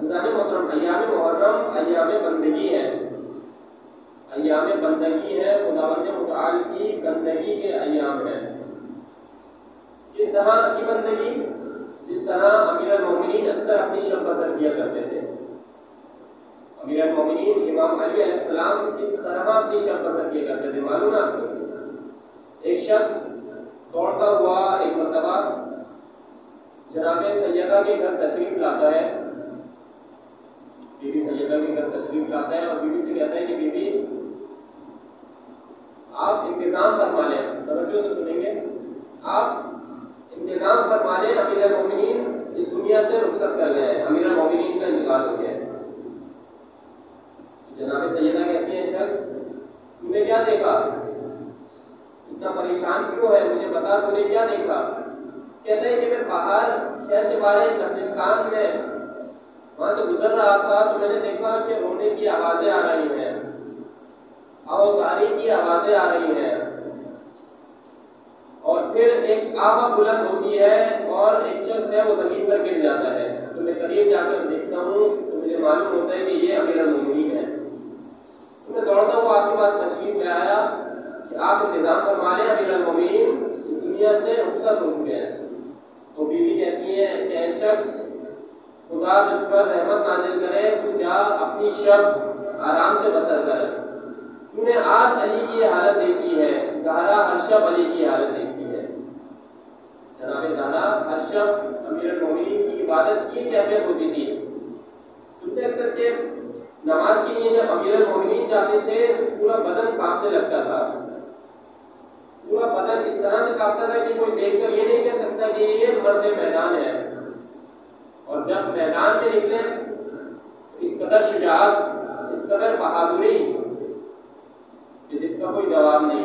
अज़ीज़ान मोहतरम, अय्याम मुहर्रम अय्याम बंदगी है, अय्याम बंदगी है, खुदावंद मुतआल की बंदगी के अय्याम है। किस तरह की बंदगी? जिस तरह अमीरुल मोमिनीन अक्सर अपनी शब बसर किया करते थे। अमीरुल मोमिनीन इमाम अली अलैहिस्सलाम किस तरह अपनी शब बसर किया करते थे मालूम है आपको? एक शख्स दौड़ता हुआ एक मरतबा जनाब सैयदा के घर तशरीफ लाता है, बीबी सैयदा के घर तशरीफ लाता है और बीबी से कहता है कि बीबी आप इंतज़ाम फरमा लें, तवज्जो से सुनेंगे, आप इंतज़ाम फरमा लें, अमीरुल मोमिनीन इस दुनिया से रुखसत कर गए हैं, अमीरुल मोमिनीन का इंतकाल हो गया है। जनाब सैयदा कहती है, शख्स तूने क्या देखा, इतना परेशान क्यों है, मुझे बता तूने क्या देखा? कहते हैं कि मैं बाहर शहर से बाहर कब्रिस्तान में वहां से गुजर रहा था तो मैंने देखा कि रोने की आवाजें आ रही हैं, आवाज़ारी की आवाजें आ रही हैं, और फिर एक आवाज़ बुलंद होती है और एक शख्स है वो जमीन पर गिर जाता है। तो मैं करीब जाकर देखता हूँ तो मुझे मालूम होता है कि ये अमीरुल मोमिनीन है। तो मैं दौड़ता हुआ आपके पास तशरीफ ले आया कि आप इंतजाम फरमा लें, अमीरुल मोमिनीन इस दुनिया से रुखसत हो चुके हैं। तो बीवी कहती है कि शख्स खुदा तुझ पर रहमत नाजिल करे, तू जा अपनी शब आराम से बसर कर। तूने आज अली की हालत देखी है, ज़हरा हर शब अली की हालत देखी है। जनाब ज़हरा हर शब अमीरुल मोमिनीन की इबादत की कैफियत होती थी। सुनते अक्सर के नमाज के लिए जब अमीरुल मोमिनीन जाते थे तो पूरा बदन कांपने लगता था, पूरा बदन इस तरह से कांपता था कि कोई देखकर ये नहीं कह सकता कि ये मर्द मैदान है। और जब मैदान में निकले तो इस कदर शुजाअत, इस कदर बहादुरी कि जिसका कोई जवाब नहीं।